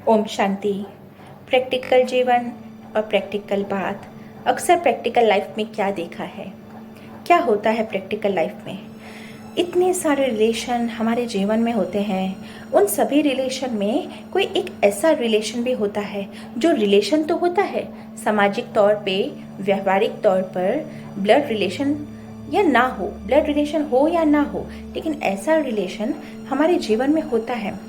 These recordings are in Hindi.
ओम शांति। प्रैक्टिकल जीवन और प्रैक्टिकल बात। अक्सर प्रैक्टिकल लाइफ में क्या देखा है, क्या होता है प्रैक्टिकल लाइफ में। इतने सारे रिलेशन हमारे जीवन में होते हैं। उन सभी रिलेशन में कोई एक ऐसा रिलेशन भी होता है जो रिलेशन तो होता है सामाजिक तौर पे, व्यवहारिक तौर पर ब्लड रिलेशन या ना हो, ब्लड रिलेशन हो या ना हो, लेकिन ऐसा रिलेशन हमारे जीवन में होता है।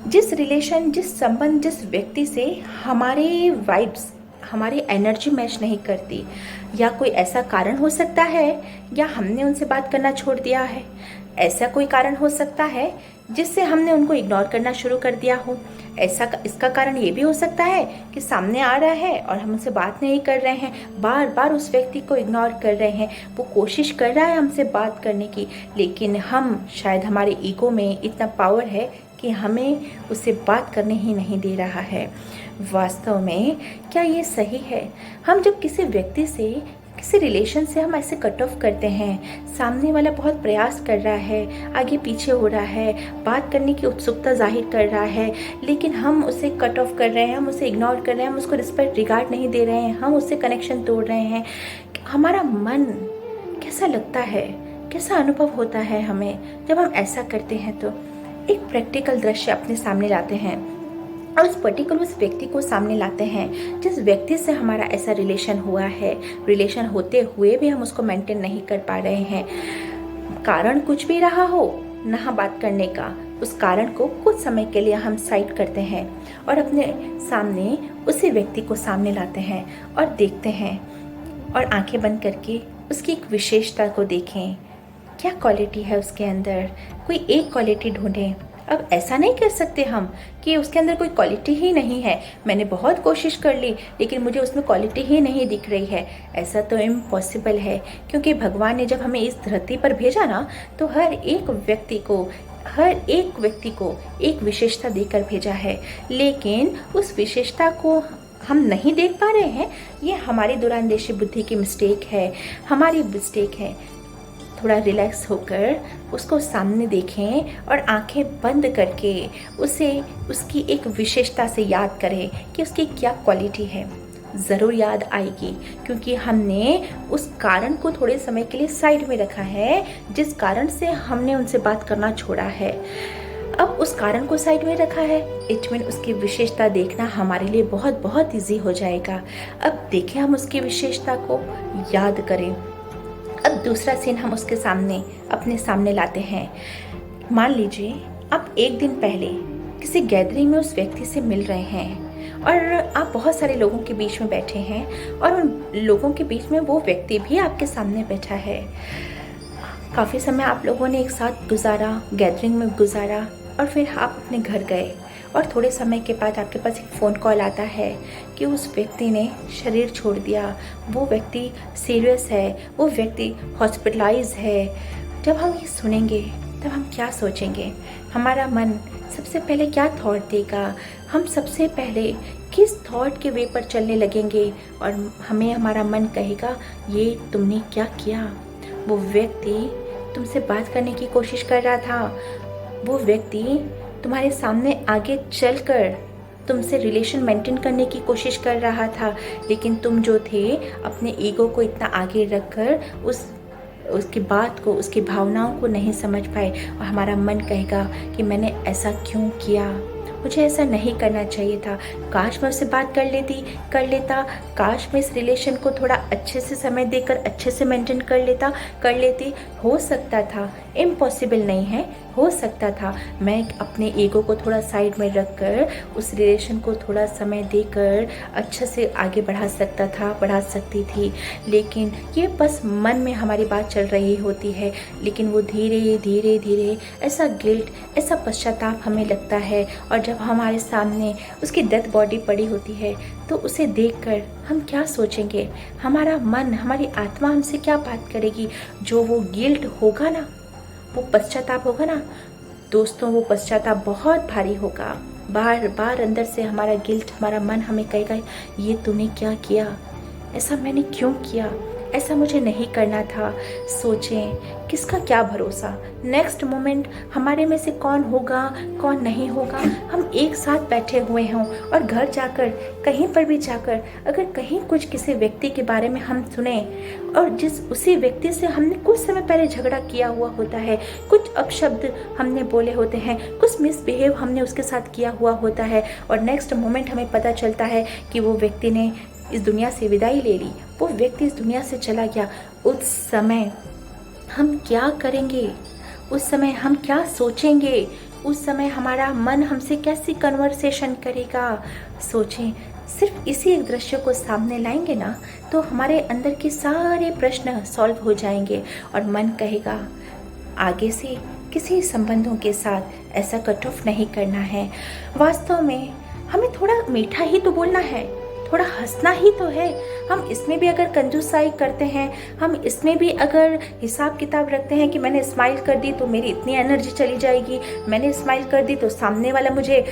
जिस रिलेशन, जिस संबंध, जिस व्यक्ति से हमारे वाइब्स, हमारी एनर्जी मैच नहीं करती, या कोई ऐसा कारण हो सकता है या हमने उनसे बात करना छोड़ दिया है। ऐसा कोई कारण हो सकता है जिससे हमने उनको इग्नोर करना शुरू कर दिया हो। इसका कारण ये भी हो सकता है कि सामने आ रहा है और हम उनसे बात नहीं कर रहे हैं, बार बार उस व्यक्ति को इग्नोर कर रहे हैं। वो कोशिश कर रहा है हमसे बात करने की, लेकिन हम शायद, हमारे ईगो में इतना पावर है कि हमें उससे बात करने ही नहीं दे रहा है। वास्तव में क्या ये सही है? हम जब किसी व्यक्ति से, किसी रिलेशन से हम ऐसे कट ऑफ करते हैं, सामने वाला बहुत प्रयास कर रहा है, आगे पीछे हो रहा है, बात करने की उत्सुकता जाहिर कर रहा है, लेकिन हम उसे कट ऑफ कर रहे हैं, हम उसे इग्नोर कर रहे हैं, हम उसको रिस्पेक्ट, रिगार्ड नहीं दे रहे हैं, हम उससे कनेक्शन तोड़ रहे हैं। हमारा मन कैसा लगता है, कैसा अनुभव होता है हमें जब हम ऐसा करते हैं? तो एक प्रैक्टिकल दृश्य अपने सामने लाते हैं और उस पर्टिकुलर उस व्यक्ति को सामने लाते हैं जिस व्यक्ति से हमारा ऐसा रिलेशन हुआ है। रिलेशन होते हुए भी हम उसको मेंटेन नहीं कर पा रहे हैं। कारण कुछ भी रहा हो ना बात करने का, उस कारण को कुछ समय के लिए हम साइड करते हैं और अपने सामने उसी व्यक्ति को सामने लाते हैं और देखते हैं, और आंखें बंद करके उसकी एक विशेषता को देखें। क्या क्वालिटी है उसके अंदर, कोई एक क्वालिटी ढूंढें। अब ऐसा नहीं कर सकते हम कि उसके अंदर कोई क्वालिटी ही नहीं है, मैंने बहुत कोशिश कर ली लेकिन मुझे उसमें क्वालिटी ही नहीं दिख रही है। ऐसा तो इम्पॉसिबल है, क्योंकि भगवान ने जब हमें इस धरती पर भेजा ना, तो हर एक व्यक्ति को एक विशेषता देकर भेजा है, लेकिन उस विशेषता को हम नहीं देख पा रहे हैं। ये हमारी दूरांदेशी बुद्धि की मिस्टेक है, हमारी मिस्टेक है। थोड़ा रिलैक्स होकर उसको सामने देखें और आंखें बंद करके उसे, उसकी एक विशेषता से याद करें कि उसकी क्या क्वालिटी है। ज़रूर याद आएगी, क्योंकि हमने उस कारण को थोड़े समय के लिए साइड में रखा है जिस कारण से हमने उनसे बात करना छोड़ा है। अब उस कारण को साइड में रखा है, इट मीन उसकी विशेषता देखना हमारे लिए बहुत बहुत ईजी हो जाएगा। अब देखें, हम उसकी विशेषता को याद करें। अब दूसरा सीन हम उसके सामने, अपने सामने लाते हैं। मान लीजिए आप एक दिन पहले किसी गैदरिंग में उस व्यक्ति से मिल रहे हैं और आप बहुत सारे लोगों के बीच में बैठे हैं और उन लोगों के बीच में वो व्यक्ति भी आपके सामने बैठा है। काफ़ी समय आप लोगों ने एक साथ गुजारा, गैदरिंग में गुजारा, और फिर आप अपने घर गए और थोड़े समय के बाद आपके पास एक फ़ोन कॉल आता है कि उस व्यक्ति ने शरीर छोड़ दिया, वो व्यक्ति सीरियस है, वो व्यक्ति हॉस्पिटलाइज है। जब हम ये सुनेंगे तब हम क्या सोचेंगे? हमारा मन सबसे पहले क्या थॉट देगा? हम सबसे पहले किस थॉट के वे पर चलने लगेंगे? और हमें हमारा मन कहेगा, ये तुमने क्या किया? वो व्यक्ति तुमसे बात करने की कोशिश कर रहा था, वो व्यक्ति तुम्हारे सामने आगे चलकर तुमसे रिलेशन मेंटेन करने की कोशिश कर रहा था, लेकिन तुम जो थे अपने ईगो को इतना आगे रखकर उसकी बात को, उसकी भावनाओं को नहीं समझ पाए। और हमारा मन कहेगा कि मैंने ऐसा क्यों किया, मुझे ऐसा नहीं करना चाहिए था, काश मैं उससे बात कर लेता, काश मैं इस रिलेशन को थोड़ा अच्छे से समय देकर अच्छे से मेंटेन कर लेती। हो सकता था, इम्पॉसिबल नहीं है, हो सकता था मैं अपने ईगो को थोड़ा साइड में रखकर उस रिलेशन को थोड़ा समय देकर अच्छे से आगे बढ़ा सकती थी। लेकिन ये बस मन में हमारी बात चल रही होती है, लेकिन वो धीरे धीरे ऐसा गिल्ट, ऐसा पश्चाताप हमें लगता है। और जब हमारे सामने उसकी डेथ बॉडी पड़ी होती है तो उसे देखकर हम क्या सोचेंगे? हमारा मन, हमारी आत्मा हमसे क्या बात करेगी? जो वो गिल्ट होगा ना, वो पश्चाताप होगा ना दोस्तों, वो पश्चाताप बहुत भारी होगा। बार बार अंदर से हमारा गिल्ट, हमारा मन हमें कहेगा, ये तूने क्या किया, ऐसा मैंने क्यों किया, ऐसा मुझे नहीं करना था। सोचें, किसका क्या भरोसा, नेक्स्ट मोमेंट हमारे में से कौन होगा कौन नहीं होगा। हम एक साथ बैठे हुए हों और घर जाकर, कहीं पर भी जाकर, अगर कहीं कुछ किसी व्यक्ति के बारे में हम सुने और उसी व्यक्ति से हमने कुछ समय पहले झगड़ा किया हुआ होता है, कुछ अपशब्द हमने बोले होते हैं, कुछ मिसबिहेव हमने उसके साथ किया हुआ होता है, और नेक्स्ट मोमेंट हमें पता चलता है कि वो व्यक्ति ने इस दुनिया से विदाई ले ली, वो व्यक्ति इस दुनिया से चला गया। उस समय हम क्या करेंगे? उस समय हम क्या सोचेंगे? उस समय हमारा मन हमसे कैसी कन्वर्सेशन करेगा? सोचें। सिर्फ इसी एक दृश्य को सामने लाएंगे ना, तो हमारे अंदर के सारे प्रश्न सॉल्व हो जाएंगे और मन कहेगा आगे से किसी संबंधों के साथ ऐसा कट ऑफ नहीं करना है। वास्तव में हमें थोड़ा मीठा ही तो बोलना है, थोड़ा हंसना ही तो है। हम इसमें भी अगर कंजूसाई करते हैं, हम इसमें भी अगर हिसाब किताब रखते हैं कि मैंने स्माइल कर दी तो मेरी इतनी एनर्जी चली जाएगी, मैंने स्माइल कर दी तो सामने वाला मुझे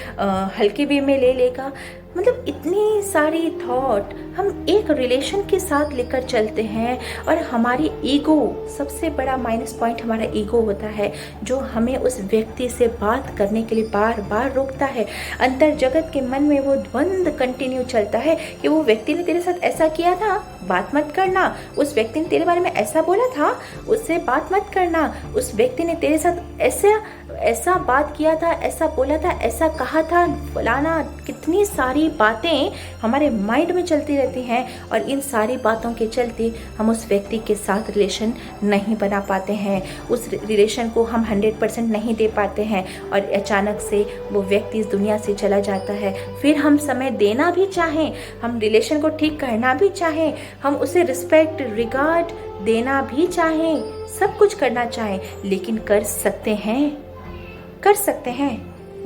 हल्के वे में ले लेगा, मतलब इतनी सारी थॉट हम एक रिलेशन के साथ लेकर चलते हैं। और हमारी ईगो, सबसे बड़ा माइनस पॉइंट हमारा ईगो होता है, जो हमें उस व्यक्ति से बात करने के लिए बार बार रोकता है। अंतर जगत के मन में वो द्वंद्व कंटिन्यू चलता है कि वो व्यक्ति ने तेरे साथ ऐसा किया था, बात मत करना। उस व्यक्ति ने तेरे बारे में ऐसा बोला था, उससे बात मत करना। उस व्यक्ति ने तेरे साथ ऐसा बात किया था, ऐसा बोला था, ऐसा कहा था, फलाना। कितनी सारी बातें हमारे माइंड में चलती रहती हैं, और इन सारी बातों के चलते हम उस व्यक्ति के साथ रिलेशन नहीं बना पाते हैं, उस रिलेशन को हम 100% नहीं दे पाते हैं, और अचानक से वो व्यक्ति इस दुनिया से चला जाता है। फिर हम समय देना भी चाहें, हम रिलेशन को ठीक करना भी चाहें, हम उसे रिस्पेक्ट, रिगार्ड देना भी चाहें, सब कुछ करना चाहें, लेकिन कर सकते हैं?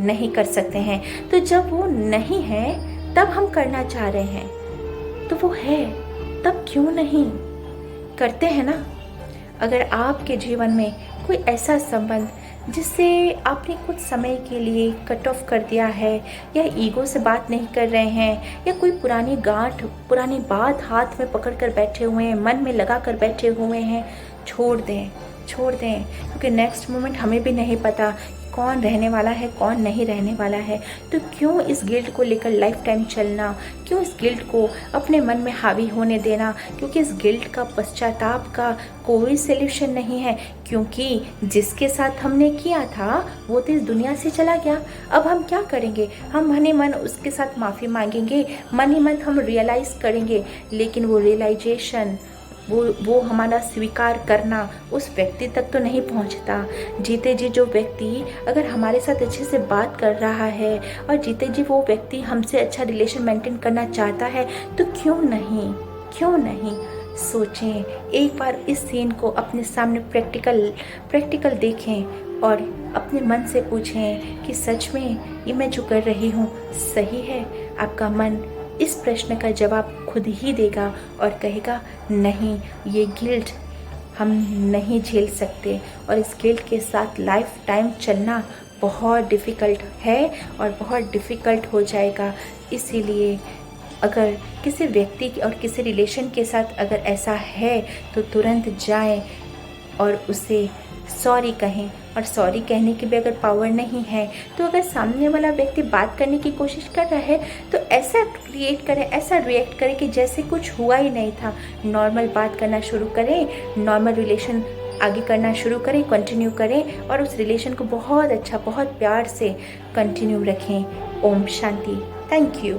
नहीं कर सकते हैं। तो जब वो नहीं है तब हम करना चाह रहे हैं, तो वो है तब क्यों नहीं करते हैं ना। अगर आपके जीवन में कोई ऐसा संबंध जिससे आपने कुछ समय के लिए कट ऑफ कर दिया है, या ईगो से बात नहीं कर रहे हैं, या कोई पुरानी गांठ, पुरानी बात हाथ में पकड़ कर बैठे हुए हैं, मन में लगा कर बैठे हुए हैं, छोड़ दें। क्योंकि नेक्स्ट मोमेंट हमें भी नहीं पता कौन रहने वाला है, कौन नहीं रहने वाला है। तो क्यों इस गिल्ट को लेकर लाइफ टाइम चलना, क्यों इस गिल्ट को अपने मन में हावी होने देना? क्योंकि इस गिल्ट का, पश्चाताप का कोई सल्यूशन नहीं है, क्योंकि जिसके साथ हमने किया था वो तो इस दुनिया से चला गया। अब हम क्या करेंगे? हम मन ही मन उसके साथ माफ़ी मांगेंगे, मन ही मन हम रियलाइज़ करेंगे, लेकिन वो रियलाइजेशन, वो हमारा स्वीकार करना उस व्यक्ति तक तो नहीं पहुंचता। जीते जी जो व्यक्ति अगर हमारे साथ अच्छे से बात कर रहा है, और जीते जी वो व्यक्ति हमसे अच्छा रिलेशन मेंटेन करना चाहता है, तो क्यों नहीं सोचें। एक बार इस सीन को अपने सामने प्रैक्टिकल देखें और अपने मन से पूछें कि सच में ये मैं जो कर रही हूँ सही है? आपका मन इस प्रश्न का जवाब खुद ही देगा और कहेगा नहीं, ये गिल्ट हम नहीं झेल सकते, और इस गिल्ट के साथ लाइफ टाइम चलना बहुत डिफ़िकल्ट है और बहुत डिफ़िकल्ट हो जाएगा। इसीलिए अगर किसी व्यक्ति और किसी रिलेशन के साथ अगर ऐसा है तो तुरंत जाएं और उसे सॉरी कहें। और सॉरी कहने की भी अगर पावर नहीं है, तो अगर सामने वाला व्यक्ति बात करने की कोशिश कर रहा है तो ऐसा क्रिएट करें, ऐसा रिएक्ट करें कि जैसे कुछ हुआ ही नहीं था। नॉर्मल बात करना शुरू करें, नॉर्मल रिलेशन आगे करना शुरू करें, कंटिन्यू करें, और उस रिलेशन को बहुत अच्छा, बहुत प्यार से कंटिन्यू रखें। ओम शांति। Thank you.